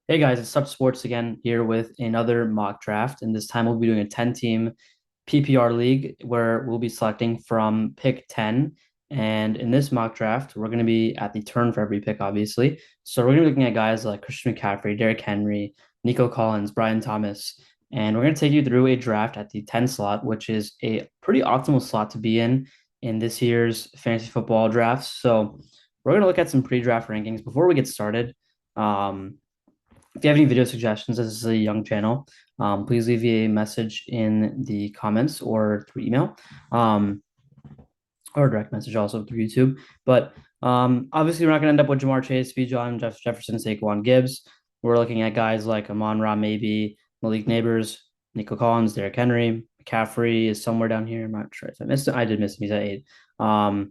Hey guys, it's Such Sports again here with another mock draft. And this time we'll be doing a 10-team PPR league where we'll be selecting from pick 10. And in this mock draft, we're going to be at the turn for every pick, obviously. So we're going to be looking at guys like Christian McCaffrey, Derrick Henry, Nico Collins, Brian Thomas. And we're going to take you through a draft at the 10 slot, which is a pretty optimal slot to be in this year's fantasy football drafts. So we're going to look at some pre-draft rankings before we get started. If you have any video suggestions, this is a young channel. Please leave a message in the comments or through email, or a direct message also through YouTube. But obviously, we're not going to end up with Jamar Chase, Bijan, Jefferson, Saquon Gibbs. We're looking at guys like Amon-Ra, maybe Malik Neighbors, Nico Collins, Derrick Henry, McCaffrey is somewhere down here. I'm not sure if I missed it. I did miss him. He's at 8. But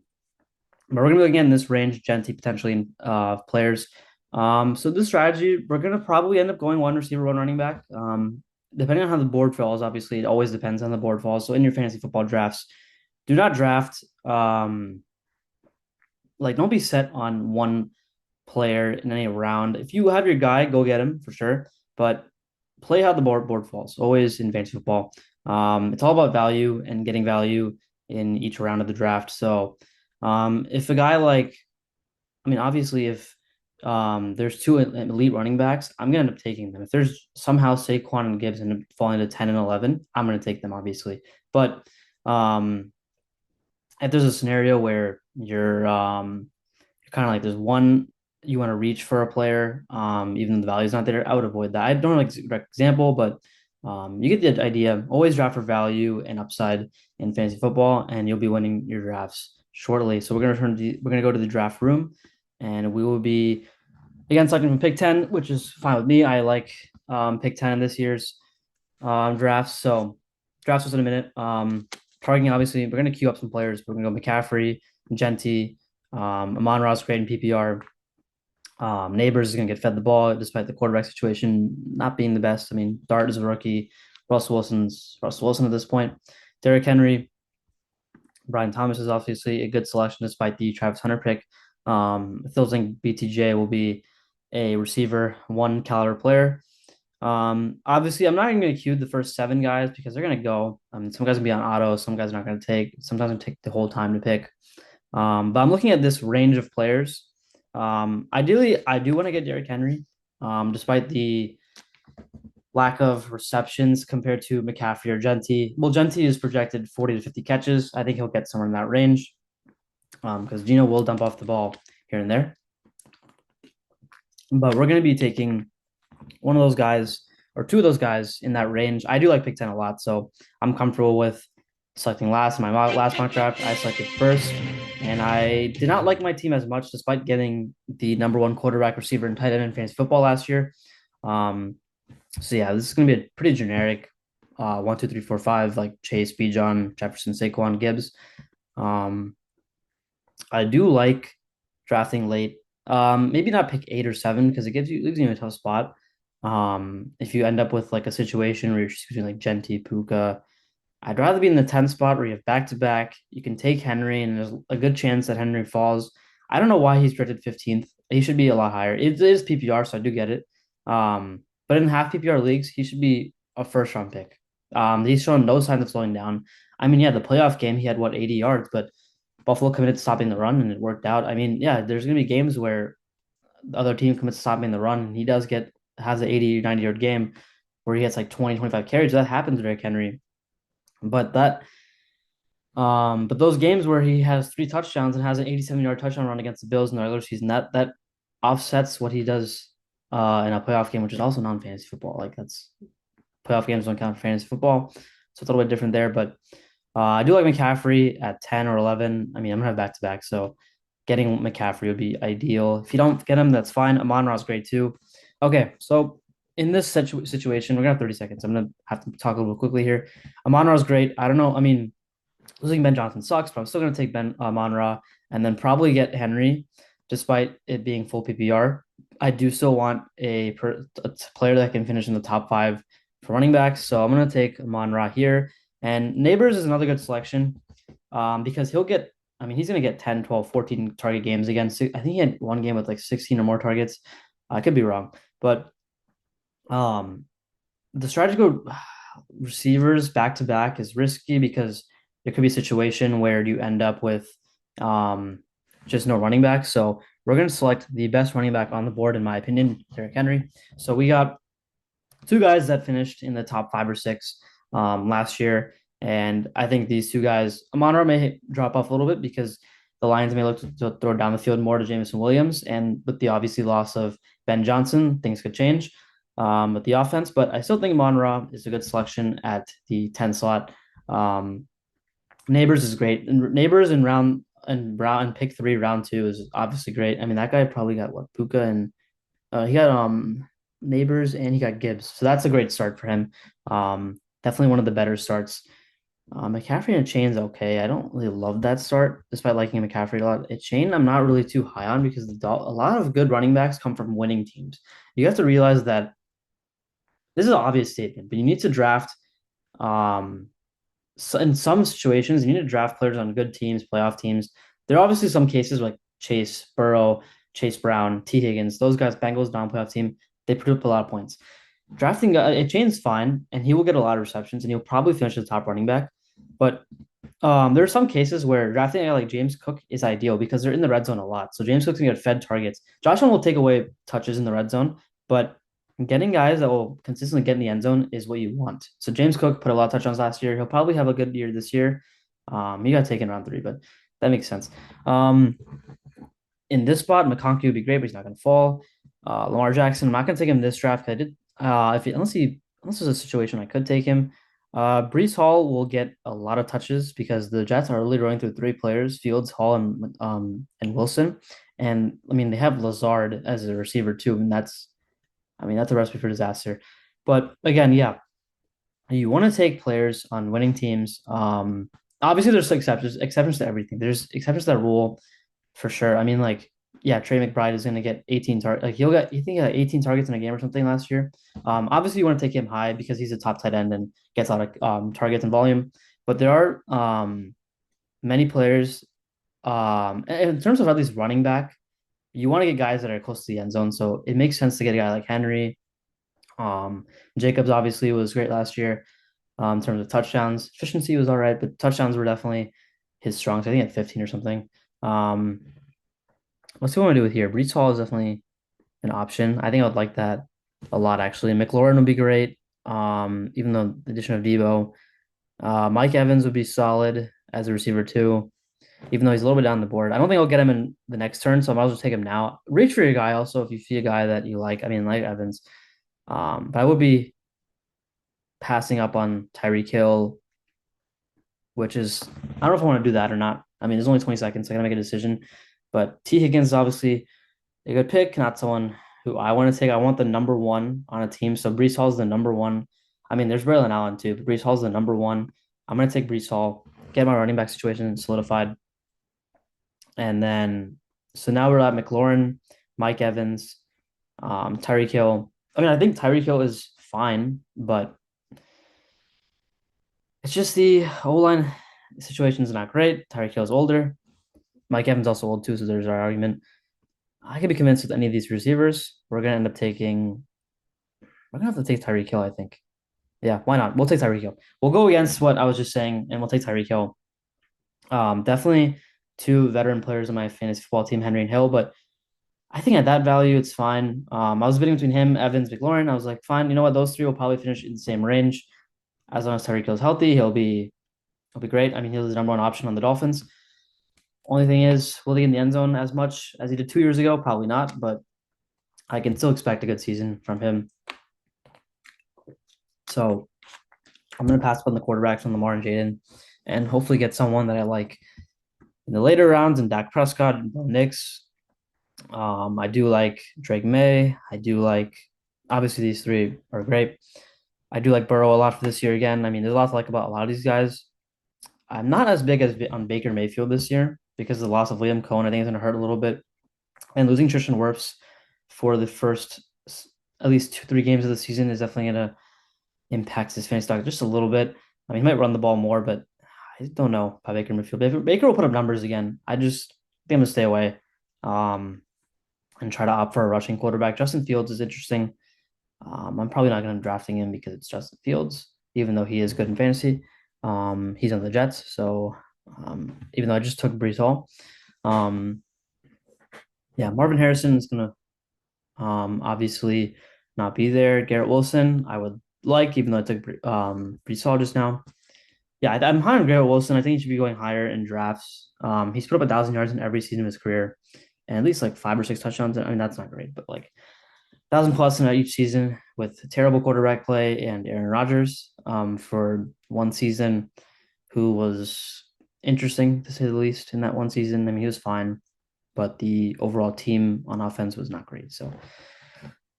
we're gonna be looking at in this range, Genti potentially in players. So this strategy, we're gonna probably end up going one receiver, one running back. Depending on how the board falls, obviously it always depends on the board falls. So in your fantasy football drafts, do not draft like don't be set on one player in any round. If you have your guy, go get him for sure. But play how the board falls. Always in fantasy football. It's all about value and getting value in each round of the draft. So if a guy like, I mean, obviously, if there's two elite running backs, I'm gonna end up taking them. If there's somehow Saquon and Gibbs end up falling to 10 and 11, I'm gonna take them, obviously. But um, if there's a scenario where you're kind of like there's one you want to reach for a player, even though the value's not there, I would avoid that. I don't know like direct example, but you get the idea. Always draft for value and upside in fantasy football, and you'll be winning your drafts shortly. So we're gonna go to the draft room, and we will be again selecting from pick 10, which is fine with me. I like pick 10 in this year's drafts. So drafts was in a minute. Targeting obviously, we're gonna queue up some players. We're gonna go McCaffrey, Genti, Amon-Ra's great in PPR. Neighbors is going to get fed the ball despite the quarterback situation not being the best. I mean, Dart is a rookie. Russell Wilson at this point. Derrick Henry, Brian Thomas is obviously a good selection despite the Travis Hunter pick. I still think BTJ will be a receiver, one caliber player. Obviously, I'm not even going to queue the first 7 guys because they're going to go. Some guys going to be on auto, some guys are not going to take. Sometimes going to take the whole time to pick. But I'm looking at this range of players. Ideally, I do want to get Derrick Henry, despite the lack of receptions compared to McCaffrey or Genti. Well, Genti is projected 40 to 50 catches. I think he'll get somewhere in that range because Gino will dump off the ball here and there. But we're going to be taking one of those guys or two of those guys in that range. I do like Pick 10 a lot, so I'm comfortable with selecting last. My last mock draft, I selected first, and I did not like my team as much despite getting the number one quarterback, receiver, and tight end in fantasy football last year. So yeah, this is going to be a pretty generic 1, 2, 3, 4, 5, like Chase, Bijan, Jefferson, Saquon, Gibbs. Um, I do like drafting late. Maybe not pick 8 or 7 because it leaves you in a tough spot. If you end up with like a situation where you're choosing like Genti, Puka, I'd rather be in the 10th spot where you have back to back. You can take Henry, and there's a good chance that Henry falls. I don't know why he's drafted 15th. He should be a lot higher. It is PPR, so I do get it. But in half PPR leagues, he should be a first round pick. He's shown no signs of slowing down. I mean, yeah, the playoff game, he had what, 80 yards, but Buffalo committed to stopping the run and it worked out. I mean, yeah, there's going to be games where the other team commits to stopping the run and he has an 80, 90 yard game where he gets like 20, 25 carries. That happens to Derrick Henry. But but those games where he has 3 touchdowns and has an 87-yard touchdown run against the Bills in the regular season, that offsets what he does in a playoff game, which is also non-fantasy football. Like that's playoff games don't count for fantasy football, so it's a little bit different there. But I do like McCaffrey at 10 or 11. I mean, I'm gonna have back to back, so getting McCaffrey would be ideal. If you don't get him, that's fine. Amon-Ra is great too. Okay, so in this situation, we're gonna have 30 seconds. I'm gonna have to talk a little quickly here. Amon-Ra is great. I don't know. I mean, losing Ben Johnson sucks, but I'm still going to take Ben Amon-Ra and then probably get Henry, despite it being full PPR. I do still want a player that can finish in the top 5 for running backs, so I'm going to take Amon-Ra here. And Neighbors is another good selection because he'll get. I mean, he's going to get 10, 12, 14 target games again. I think he had one game with like 16 or more targets. I could be wrong, but Um, the strategy go receivers back to back is risky because there could be a situation where you end up with um, just no running back. So we're going to select the best running back on the board, in my opinion, Derrick Henry. So we got two guys that finished in the top five or six last year. And I think these two guys, Amon-Ra may drop off a little bit because the Lions may look to throw down the field more to Jameson Williams. And with the obviously loss of Ben Johnson, things could change with the offense. But I still think Amon-Ra is a good selection at the 10 slot. Um, Neighbors is great. And Neighbors in round and Brown and pick three, round two is obviously great. I mean, that guy probably got what Puka and he got Neighbors and he got Gibbs. So that's a great start for him. Definitely one of the better starts. McCaffrey and Chain's okay. I don't really love that start, despite liking McCaffrey a lot. Chain, I'm not really too high on because a lot of good running backs come from winning teams. You have to realize that this is an obvious statement, but you need to draft um, so in some situations, you need to draft players on good teams, playoff teams. There are obviously some cases like Chase, Burrow, Chase Brown, T. Higgins, those guys, Bengals non-playoff team, they put up a lot of points. Drafting Chain's fine, and he will get a lot of receptions, and he'll probably finish the top running back. But there are some cases where drafting a guy like James Cook is ideal because they're in the red zone a lot. So James Cook's gonna get fed targets. Josh Allen will take away touches in the red zone, but getting guys that will consistently get in the end zone is what you want. So James Cook put a lot of touchdowns last year. He'll probably have a good year this year. He got taken round three, but that makes sense. In this spot, McConkey would be great, but he's not going to fall. Lamar Jackson, I'm not going to take him this draft. I did unless there's a situation I could take him. Brees Hall will get a lot of touches because the Jets are really running through three players: Fields, Hall, and Wilson. And I mean, they have Lazard as a receiver too, and that's a recipe for disaster. But again, yeah, you want to take players on winning teams. Obviously, there's exceptions to everything. There's exceptions to that rule for sure. I mean, like, yeah, Trey McBride is going to get 18 targets. Like, you think he got 18 targets in a game or something last year. Obviously, you want to take him high because he's a top tight end and gets a lot of targets and volume. But there are many players. In terms of at least running back, you want to get guys that are close to the end zone. So it makes sense to get a guy like Henry. Jacobs obviously was great last year in terms of touchdowns. Efficiency was all right, but touchdowns were definitely his strong. So I think at 15 or something. What's he want to do with here? Brees Hall is definitely an option. I think I would like that a lot actually. McLaurin would be great. Even though the addition of Debo. Mike Evans would be solid as a receiver too, even though he's a little bit down the board. I don't think I'll get him in the next turn, so I might as well take him now. Reach for your guy also if you see a guy that you like. I mean, like Evans. But I would be passing up on Tyreek Hill, which is I don't know if I want to do that or not. I mean, there's only 20 seconds, so I gotta make a decision. But T. Higgins is obviously a good pick, not someone who I want to take. I want the number one on a team. So Brees Hall's the number one. I mean, there's Braylon Allen too, but Brees Hall's the number one. I'm gonna take Brees Hall, get my running back situation solidified. And then so now we're at McLaurin, Mike Evans, Tyreek Hill. I mean, I think Tyreek Hill is fine, but it's just the O line situation is not great. Tyreek Hill is older. Mike Evans also old too, so there's our argument. I can be convinced with any of these receivers. We're gonna have to take Tyreek Hill, I think. Yeah, why not? We'll take Tyreek Hill. We'll go against what I was just saying, and we'll take Tyreek Hill. Definitely two veteran players in my fantasy football team, Henry and Hill, but I think at that value, it's fine. I was bidding between him, Evans, McLaurin. I was like, fine, you know what? Those three will probably finish in the same range. As long as Tyreek Hill's healthy, he'll be great. I mean, he's the number one option on the Dolphins. Only thing is, will he get in the end zone as much as he did 2 years ago? Probably not, but I can still expect a good season from him. So I'm going to pass up on the quarterbacks from Lamar and Jaden and hopefully get someone that I like in the later rounds and Dak Prescott and Bo Nix. I do like Drake May. I do like, obviously, these three are great. I do like Burrow a lot for this year again. I mean, there's a lot to like about a lot of these guys. I'm not as big as on Baker Mayfield this year because of the loss of Liam Cohen. I think it's going to hurt a little bit. And losing Tristan Wirfs for the first at least 2-3 games of the season is definitely going to impact his fantasy stock just a little bit. I mean, he might run the ball more, but I don't know about Baker Mayfield. Baker will put up numbers again. I just think I'm going to stay away and try to opt for a rushing quarterback. Justin Fields is interesting. I'm probably not going to drafting him because it's Justin Fields, even though he is good in fantasy. He's on the Jets, so even though I just took Brees Hall, um, yeah, Marvin Harrison is going to obviously not be there. Garrett Wilson, I would like, even though I took Brees Hall just now. Yeah, I'm high on Garrett Wilson. I think he should be going higher in drafts. He's put up 1,000 yards in every season of his career, and at least like 5 or 6 touchdowns. I mean, that's not great, but like 1,000 plus in each season with terrible quarterback play and Aaron Rodgers for one season, who was interesting to say the least in that one season. I mean, he was fine, but the overall team on offense was not great. So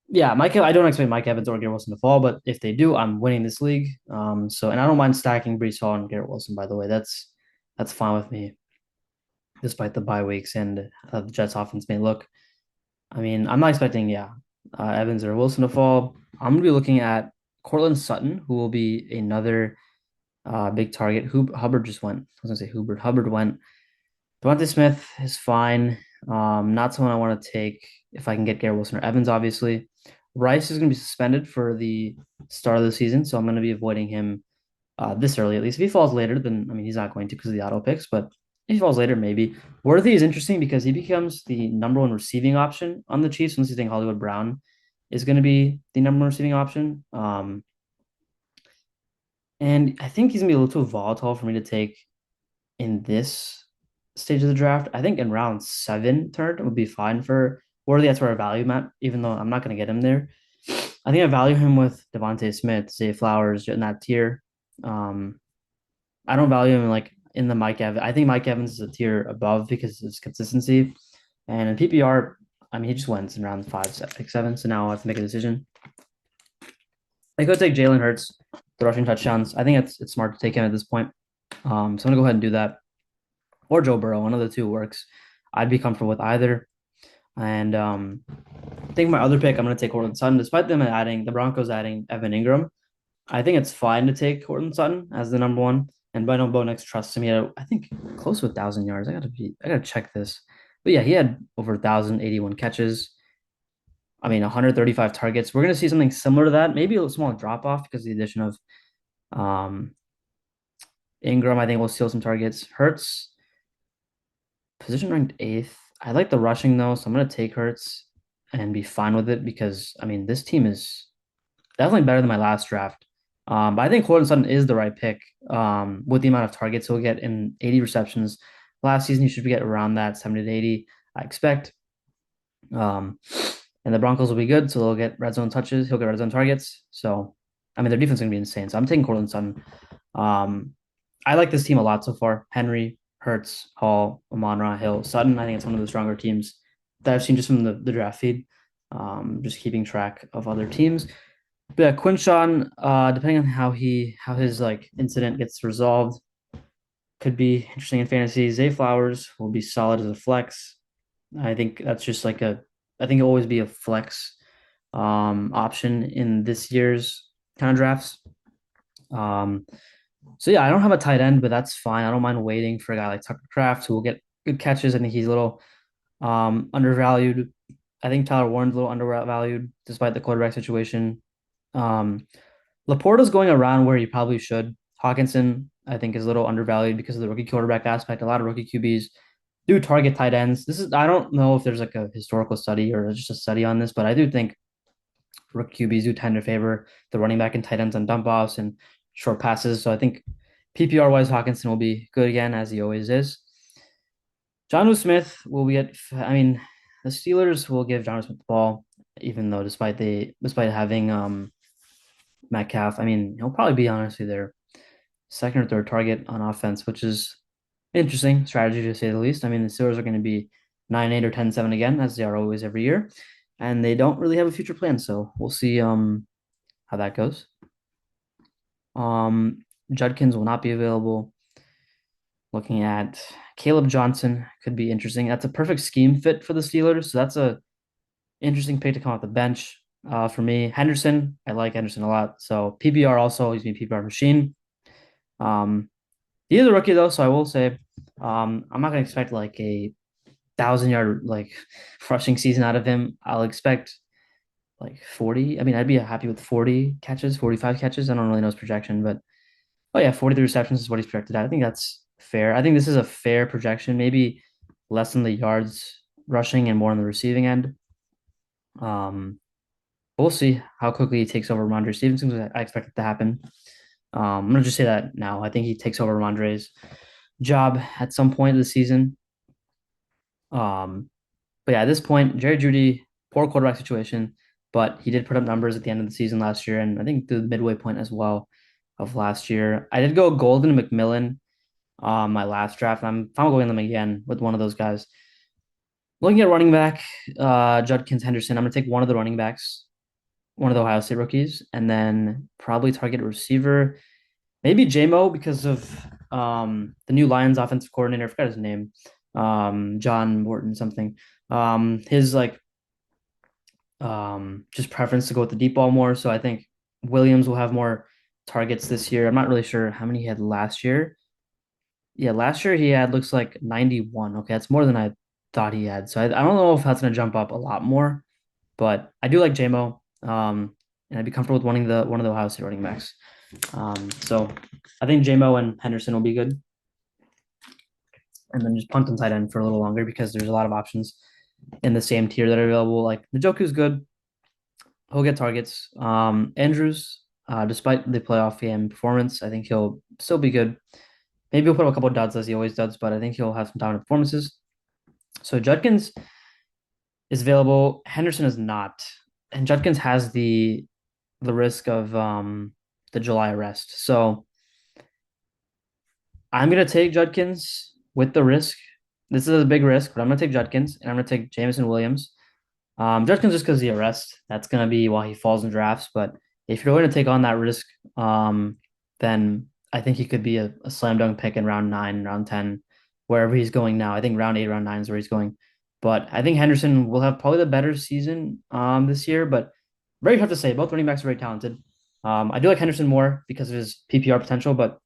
yeah, I don't expect Mike Evans or Garrett Wilson to fall, but if they do, I'm winning this league. And I don't mind stacking Brees Hall and Garrett Wilson. By the way, that's fine with me, despite the bye weeks and the Jets' offense may look. I mean, I'm not expecting Evans or Wilson to fall. I'm gonna be looking at Cortland Sutton, who will be another big target. Hubbard just went. I was gonna say Hubbard. Hubbard went. Devontae Smith is fine. Not someone I want to take if I can get Garrett Wilson or Evans, obviously. Rice is going to be suspended for the start of the season, so I'm going to be avoiding him this early at least. If he falls later, then I mean he's not going to because of the auto picks, but if he falls later, maybe. Worthy is interesting because he becomes the number one receiving option on the Chiefs unless you think Hollywood Brown is going to be the number one receiving option. And I think he's going to be a little too volatile for me to take in this stage of the draft. I think in round seven turn would be fine for Worthy. That's where I value him at, even though I'm not going to get him there. I think I value him with Devontae Smith, Zay Flowers in that tier. Um, I don't value him like in the Mike Evans. I think Mike Evans is a tier above because of his consistency. And in PPR, I mean, he just went in round 5, 6, 7. So now I have to make a decision. I could take Jalen Hurts, the rushing touchdowns. I think it's smart to take him at this point. So I'm gonna go ahead and do that. Or Joe Burrow, one of the two works. I'd be comfortable with either. And I think my other pick, I'm going to take Cortland Sutton, despite them adding the Broncos adding Evan Ingram. I think it's fine to take Cortland Sutton as the number one. And Bino Bo next trusts him. He had, I think, close to 1,000 yards. I gotta check this. But yeah, he had over 1,081 catches. I mean, 135 targets. We're gonna see something similar to that. Maybe a small drop off because of the addition of um, Ingram. I think will steal some targets. Hurts position ranked eighth. I like the rushing though, so I'm gonna take Hurts and be fine with it because I mean this team is definitely better than my last draft. But I think Cortland Sutton is the right pick with the amount of targets he'll get in 80 receptions. Last season, he should get around that 70 to 80, I expect. Um, and the Broncos will be good, so they'll get red zone touches. He'll get red zone targets. So, I mean, their defense is going to be insane. So I'm taking Cortland Sutton. Um, I like this team a lot so far. Henry, Hurts, Hall, Amon-Ra, Hill, Sutton. I think it's one of the stronger teams that I've seen just from the draft feed. Just keeping track of other teams. But yeah, Quinshawn, depending on how his like incident gets resolved, could be interesting in fantasy. Zay Flowers will be solid as a flex. I think that's just like I think it'll always be a flex option in this year's kind of drafts. Um, so yeah, I don't have a tight end, but that's fine. I don't mind waiting for a guy like Tucker Kraft who will get good catches. I think he's a little undervalued. I think Tyler Warren's a little undervalued despite the quarterback situation. Um, Laporta's going around where he probably should. Hawkinson, I think, is a little undervalued because of the rookie quarterback aspect. A lot of rookie QBs do target tight ends. I don't know if there's like a historical study or just a study on this, but I do think rookie QBs do tend to favor the running back and tight ends on dump offs and short passes. So I think PPR wise, Hawkinson will be good again, as he always is. Jonnu Smith will get, I mean, the Steelers will give Jonnu Smith the ball, even though despite having Metcalf, I mean, he'll probably be honestly their second or third target on offense, which is interesting strategy to say the least. I mean, the Steelers are going to be 9-8 or 10-7 again, as they are always every year, and they don't really have a future plan. So we'll see how that goes. Judkins will not be available. Looking at Caleb Johnson could be interesting. That's a perfect scheme fit for the Steelers. So that's a interesting pick to come off the bench. For me, Henderson, I like Henderson a lot. So PPR also, he's me PPR machine. He is a rookie though, so I will say I'm not gonna expect like a 1,000 yard like rushing season out of him. I'll expect like 40. I mean, I'd be happy with 40 catches, 45 catches. I don't really know his projection, but oh yeah, 43 receptions is what he's projected at. I think that's fair. I think this is a fair projection, maybe less than the yards rushing and more on the receiving end. Um, we'll see how quickly he takes over Ramondre Stevenson. I expect it to happen. I'm gonna just say that now. I think he takes over Ramondre's job at some point of the season. Um, but yeah, at this point, Jerry Judy, poor quarterback situation, but he did put up numbers at the end of the season last year, and I think the midway point as well of last year. I did go Golden McMillan my last draft. I'm fine going them again with one of those guys. Looking at running back, Judkins Henderson. I'm gonna take one of the running backs, one of the Ohio State rookies, and then probably target a receiver. Maybe JMO because of the new Lions offensive coordinator. I forgot his name. John Morton something. His like just preference to go with the deep ball more. So I think Williams will have more targets this year. I'm not really sure how many he had last year. Yeah, last year he had looks like 91. Okay, that's more than I thought he had. So I don't know if that's gonna jump up a lot more, but I do like JMO. And I'd be comfortable with one of the Ohio State running backs. So I think JMO and Henderson will be good. And then just punt on tight end for a little longer because there's a lot of options in the same tier that are available. Like Njoku's good. He'll get targets. Andrews, despite the playoff game performance, I think he'll still be good. Maybe he'll put up a couple of duds as he always does, but I think he'll have some dominant performances. So Judkins is available. Henderson is not. And Judkins has the risk of the July arrest. So I'm gonna take Judkins with the risk. This is a big risk, but I'm gonna take Judkins and I'm gonna take Jameson Williams. Judkins just because the arrest, that's gonna be while he falls in drafts. But if you're going to take on that risk, then I think he could be a slam dunk pick in round 9, round 10, wherever he's going now. I think round 8, round 9 is where he's going. But I think Henderson will have probably the better season this year, but very tough to say. Both running backs are very talented. I do like Henderson more because of his PPR potential, but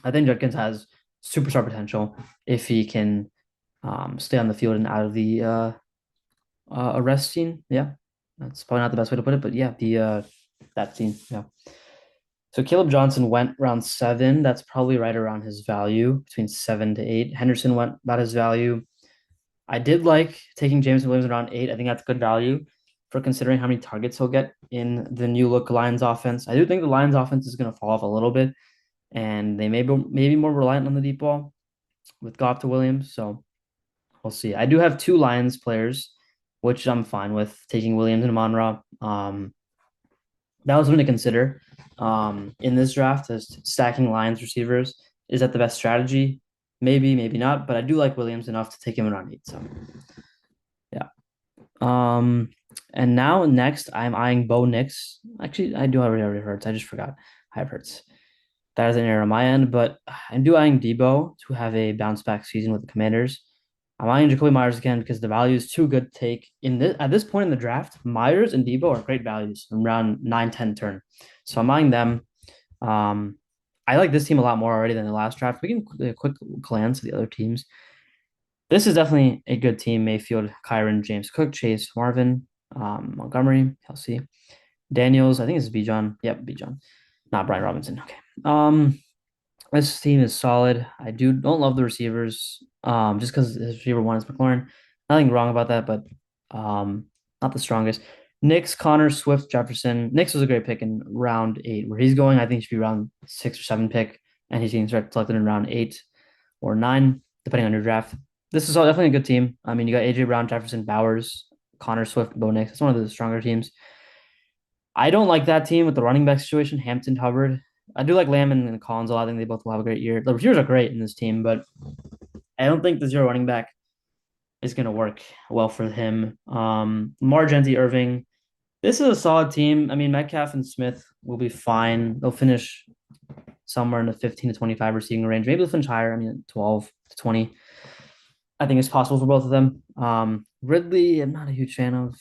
I think Judkins has superstar potential if he can stay on the field and out of the arrest scene. Yeah, that's probably not the best way to put it, but yeah, the that scene. Yeah. So Caleb Johnson went round 7. That's probably right around his value, between 7 to 8. Henderson went about his value. I did like taking Jameson Williams around 8. I think that's good value for considering how many targets he'll get in the new look Lions offense. I do think the Lions offense is going to fall off a little bit, and they may be maybe more reliant on the deep ball with Goff to Williams. So we'll see. I do have 2 Lions players, which I'm fine with taking Williams and Amon-Ra. That was something to consider in this draft as stacking Lions receivers. Is that the best strategy? Maybe, maybe not. But I do like Williams enough to take him around 8. So yeah. And now next I'm eyeing Bo Nix. Actually, I do already Hurts. I just forgot. I have Hurts. That is an error on my end, but I'm do eyeing Debo to have a bounce back season with the Commanders. I'm eyeing Jacoby Myers again because the value is too good to take. At this point in the draft, Myers and Debo are great values around 9-10 turn. So I'm eyeing them. I like this team a lot more already than the last draft. We can do a quick glance at the other teams. This is definitely a good team. Mayfield, Kyron, James Cook, Chase, Marvin, Montgomery, Kelsey, Daniels. I think this is Bijan. Yep, Bijan. Not Brian Robinson. Okay. This team is solid. I don't love the receivers. Just because his receiver 1 is McLaurin. Nothing wrong about that, but not the strongest. Knicks, Connor, Swift, Jefferson. Knicks was a great pick in round 8. Where he's going, I think he should be round 6 or 7 pick, and he's getting selected in round 8 or 9, depending on your draft. This is definitely a good team. I mean, you got AJ Brown, Jefferson, Bowers, Connor, Swift, Bo Nix. It's one of the stronger teams. I don't like that team with the running back situation, Hampton, Hubbard. I do like Lamb and Collins a lot. I think they both will have a great year. The receivers are great in this team, but I don't think the zero running back is going to work well for him. Margenti, Irving. This is a solid team. I mean, Metcalf and Smith will be fine. They'll finish somewhere in the 15 to 25 receiving range. Maybe they'll finish higher. I mean, 12 to 20. I think it's possible for both of them. Ridley, I'm not a huge fan of.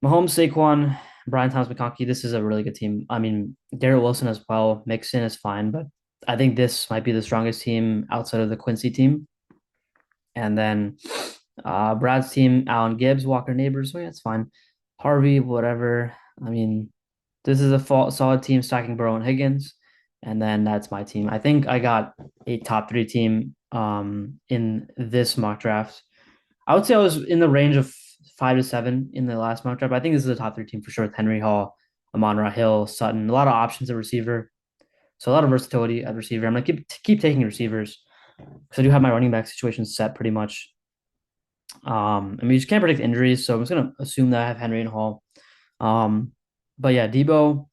Mahomes, Saquon, Brian Thomas McConkey, this is a really good team. I mean, Garrett Wilson as well. Mixon is fine, but I think this might be the strongest team outside of the Quincy team. And then Brad's team, Allen Gibbs, Walker Neighbors. So yeah, it's fine. Harvey, whatever. I mean, this is a solid team stacking Burrow and Higgins. And then that's my team. I think I got a top three team in this mock draft. I would say I was in the range of 5 to 7 in the last mock draft. I think this is a top three team for sure with Henry Hall, Amon-Ra Hill, Sutton, a lot of options at receiver. So a lot of versatility at receiver. I'm gonna keep taking receivers because I do have my running back situation set pretty much. I mean, you just can't predict injuries, so I'm just gonna assume that I have Henry and Hall. Um, but yeah, Debo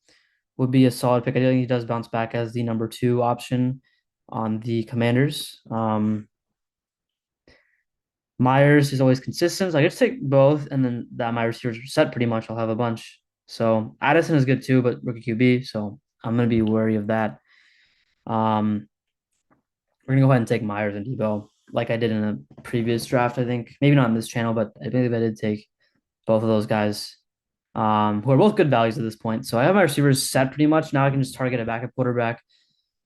would be a solid pick. I think he does bounce back as the number two option on the Commanders. Myers is always consistent. So I just take both, and then that my receivers are set pretty much. I'll have a bunch. So Addison is good too, but rookie QB. So I'm gonna be wary of that. Um, we're gonna go ahead and take Myers and Debo, like I did in a previous draft. I think maybe not on this channel, but I believe I did take both of those guys, who are both good values at this point. So I have my receivers set pretty much. Now I can just target a backup quarterback,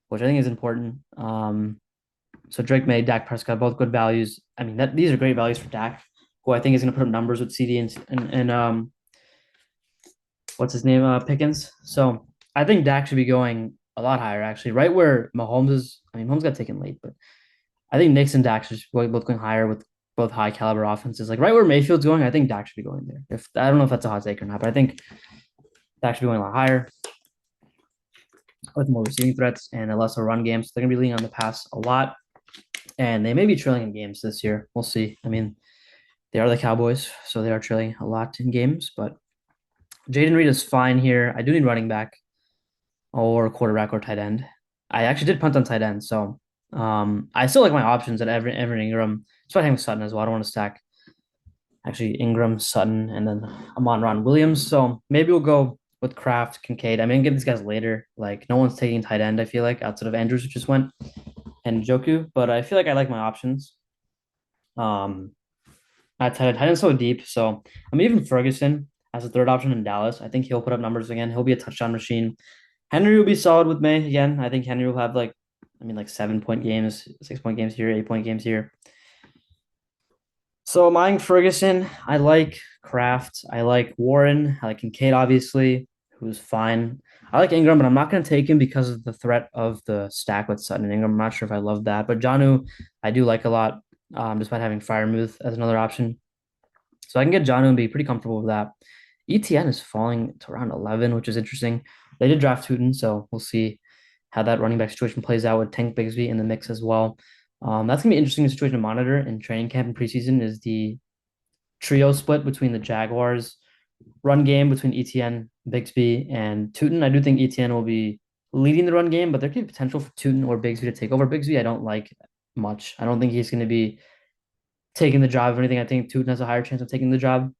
which I think is important. So Drake May, Dak Prescott, both good values. I mean, these are great values for Dak, who I think is going to put up numbers with CD and what's his name, Pickens. So I think Dak should be going a lot higher, actually, right where Mahomes is. I mean, Mahomes got taken late, but I think Knicks and Dak should be both going higher with both high caliber offenses. Like right where Mayfield's going, I think Dak should be going there. If I don't know if that's a hot take or not, but I think Dak should be going a lot higher with more receiving threats and a lesser run game. So they're gonna be leaning on the pass a lot, and they may be trailing in games this year. We'll see. I mean, they are the Cowboys, so they are trailing a lot in games. But Jaden Reed is fine here. I do need running back or quarterback or tight end. I actually did punt on tight end, so I still like my options at Evan Ingram. It's about having Sutton as well. I don't want to stack actually Ingram, Sutton, and then Amon-Ra Williams. So maybe we'll go with Kraft, Kincaid. I mean, get these guys later. Like no one's taking tight end. I feel like outside of Andrews, who just went, and Joku. But I feel like I like my options. Um, at tight end's so deep. So I mean, even Ferguson as a third option in Dallas. I think he'll put up numbers again. He'll be a touchdown machine. Henry will be solid with May again. I think Henry will have like, I mean, like 7 point games, 6 point games here, 8 point games here. So I'm eyeing Ferguson. I like Kraft. I like Warren. I like Kincaid, obviously, who's fine. I like Ingram, but I'm not going to take him because of the threat of the stack with Sutton and Ingram. I'm not sure if I love that. But Jonnu, I do like a lot, despite having Freiermuth as another option. So I can get Jonnu and be pretty comfortable with that. ETN is falling to around 11, which is interesting. They did draft Tootin, so we'll see how that running back situation plays out with Tank Bigsby in the mix as well. That's gonna be an interesting situation to monitor in training camp and preseason is the trio split between the Jaguars run game between ETN, Bigsby, and Tootin. I do think ETN will be leading the run game, but there could be potential for Tootin or Bigsby to take over. Bigsby, I don't like much. I don't think he's going to be taking the job of anything. I think Tootin has a higher chance of taking the job.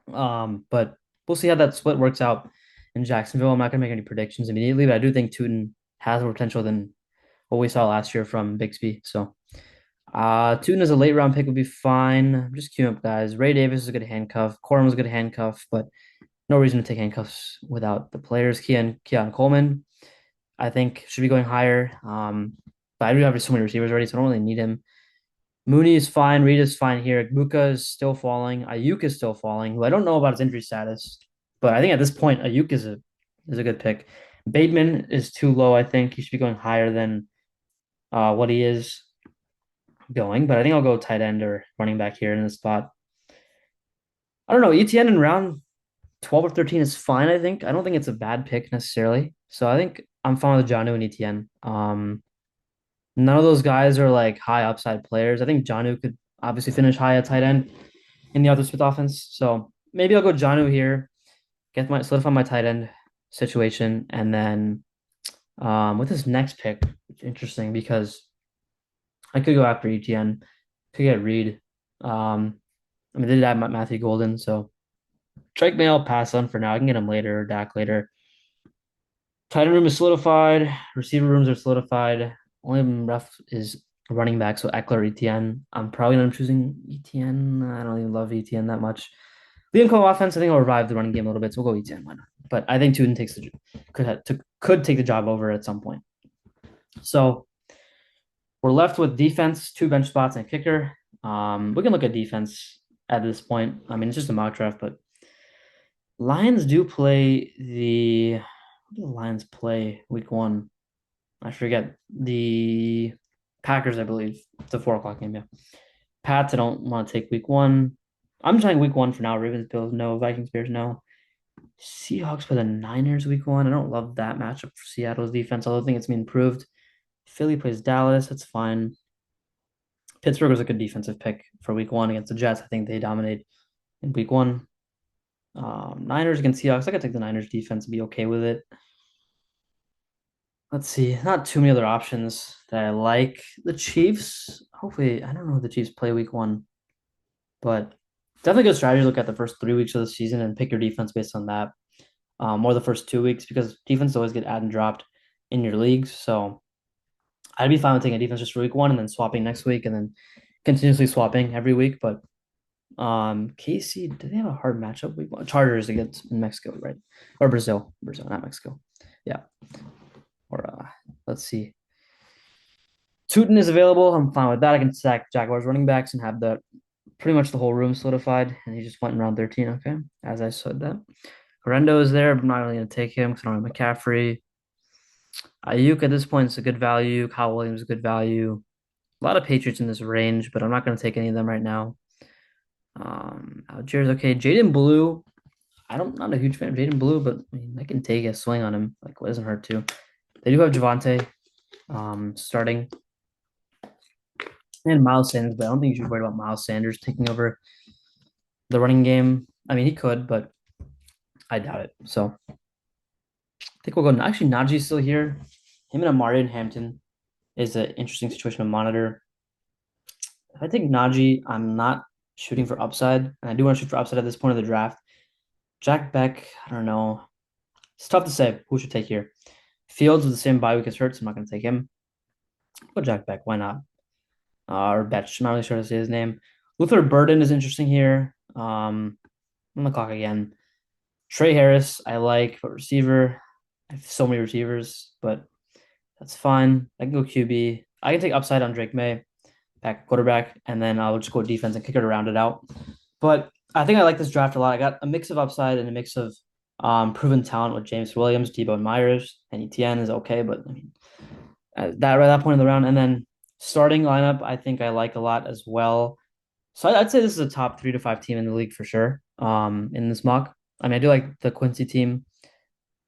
But we'll see how that split works out in Jacksonville. I'm not going to make any predictions immediately, but I do think Tootin has more potential than what we saw last year from Bixby. So Tootin as a late round pick would be fine. I'm just queuing up guys. Ray Davis is a good handcuff. Corum was a good handcuff, but no reason to take handcuffs without the players. Keon Coleman, I think, should be going higher. But I do have so many receivers already, so I don't really need him. Mooney is fine. Reed is fine here. Buka is still falling. Ayuk is still falling, who I don't know about his injury status, but I think at this point Ayuk is a good pick. Bateman is too low. I think he should be going higher than what he is going, but I think I'll go tight end or running back here in this spot. I don't know. ETN in round 12 or 13 is fine, I think. I don't think it's a bad pick necessarily. So I think I'm fine with Janu and ETN. None of those guys are like high upside players. I think Janu could obviously finish high at tight end in the other Smith offense. So maybe I'll go Janu here, get my solidify my tight end situation, and then with this next pick, it's interesting because I could go after ETN, could get Reed. I mean, they did have Matthew Golden, so Drake May I'll pass on for now. I can get him later or Dak later. Tight end room is solidified. Receiver rooms are solidified. Only rough is running back, so Eckler, ETN. I'm probably not choosing ETN. I don't even love ETN that much. Liam Cole offense, I think I'll revive the running game a little bit, so we'll go ETN. Why not? But I think Tuden takes the could take the job over at some point. So we're left with defense, two bench spots, and a kicker. We can look at defense at this point. I mean, it's just a mock draft, but Lions do play the what do the Lions play week one? I forget. The Packers, I believe. It's a 4 o'clock game, yeah. Pats, I don't want to take week one. I'm trying week one for now. Ravens, Bills, no. Vikings, Bears, no. Seahawks play the Niners week one. I don't love that matchup for Seattle's defense, although I think it's been improved. Philly plays Dallas. That's fine. Pittsburgh was a good defensive pick for week one against the Jets. I think they dominate in week one. Niners against Seahawks. I could take the Niners defense and be okay with it. Let's see. Not too many other options that I like. The Chiefs. Hopefully, I don't know who the Chiefs play week one, but definitely good strategy to look at the first 3 weeks of the season and pick your defense based on that. Or the first 2 weeks because defense always get add and dropped in your leagues. So I'd be fine with taking a defense just for week one and then swapping next week and then continuously swapping every week. But KC, do they have a hard matchup week one? Chargers against Mexico, right? Or Brazil. Brazil, not Mexico. Yeah. Or let's see. Tootin is available. I'm fine with that. I can stack Jaguars running backs and have the pretty much the whole room solidified. And he just went in round 13. Okay. As I said that. Horrendo is there, but I'm not really going to take him because I don't have McCaffrey. Ayuk at this point is a good value. Kyle Williams is a good value. A lot of Patriots in this range, but I'm not going to take any of them right now. Algiers, okay. Jaden Blue. Not a huge fan of Jaden Blue, but I mean, I can take a swing on him. Like, what doesn't hurt to? They do have Javante starting and Miles Sanders, but I don't think you should worry about Miles Sanders taking over the running game. I mean, he could, but I doubt it. So I think we'll go. Actually, Najee's still here. Him and Amari and Hampton is an interesting situation to monitor. If I take Najee, I'm not shooting for upside, and I do want to shoot for upside at this point of the draft. Jack Beck, I don't know. It's tough to say who should take here. Fields with the same bye week as Hurts, I'm not going to take him. But Jack Beck, why not? Or Betch, I'm not really sure to say his name. Luther Burden is interesting here. On the clock again. Trey Harris, I like, but receiver. I have so many receivers, but that's fine. I can go QB. I can take upside on Drake May, back quarterback, and then I'll just go defense and kick it to round it out. But I think I like this draft a lot. I got a mix of upside and a mix of proven talent with James Williams, Debo Myers, and ETN is okay, but I mean that point in the round, and then starting lineup, I think I like a lot as well. So I'd say this is a top 3 to 5 team in the league for sure. In this mock, I mean, I do like the Quincy team.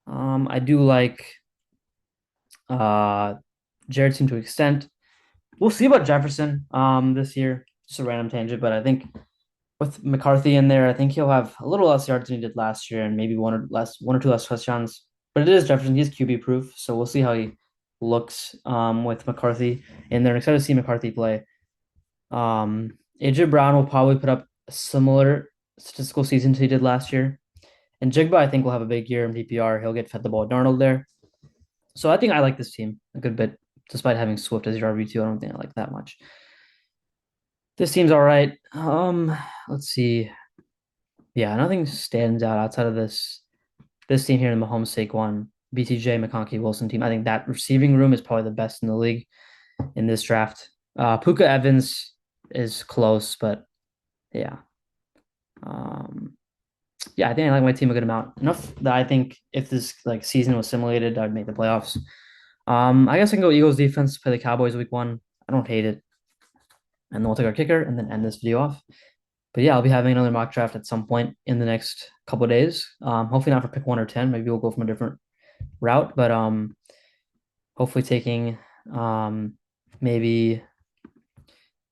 I do like Jared's team to an extent. We'll see about Jefferson this year. Just a random tangent, but I think with McCarthy in there, I think he'll have a little less yards than he did last year, and maybe one or two less touchdowns. But it is Jefferson; he's QB proof, so we'll see how he looks with McCarthy in there. I'm excited to see McCarthy play. AJ Brown will probably put up a similar statistical season to he did last year, and Jigba I think will have a big year in PPR. He'll get fed the ball with Darnold there, so I think I like this team a good bit, despite having Swift as your RB2. I don't think I like that much. This team's all right. Let's see. Yeah, nothing stands out outside of this team here in the Mahomes Saquon, BTJ, McConkey, Wilson team. I think that receiving room is probably the best in the league in this draft. Puka Evans is close, but yeah. Yeah, I think I like my team a good amount. Enough that I think if this like season was simulated, I'd make the playoffs. I guess I can go Eagles defense, play the Cowboys week one. I don't hate it. And then we'll take our kicker and then end this video off. But yeah, I'll be having another mock draft at some point in the next couple of days. Hopefully not for pick 1 or 10. Maybe we'll go from a different route, but hopefully taking maybe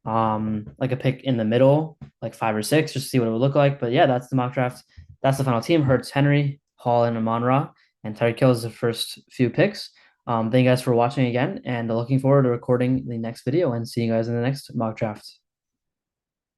like a pick in the middle, like 5 or 6, just to see what it would look like. But yeah, that's the mock draft. That's the final team. Hurts, Henry, Hall, and Amon-Ra, and Tyreek Hill is the first few picks. Thank you guys for watching again, and looking forward to recording the next video and seeing you guys in the next mock draft.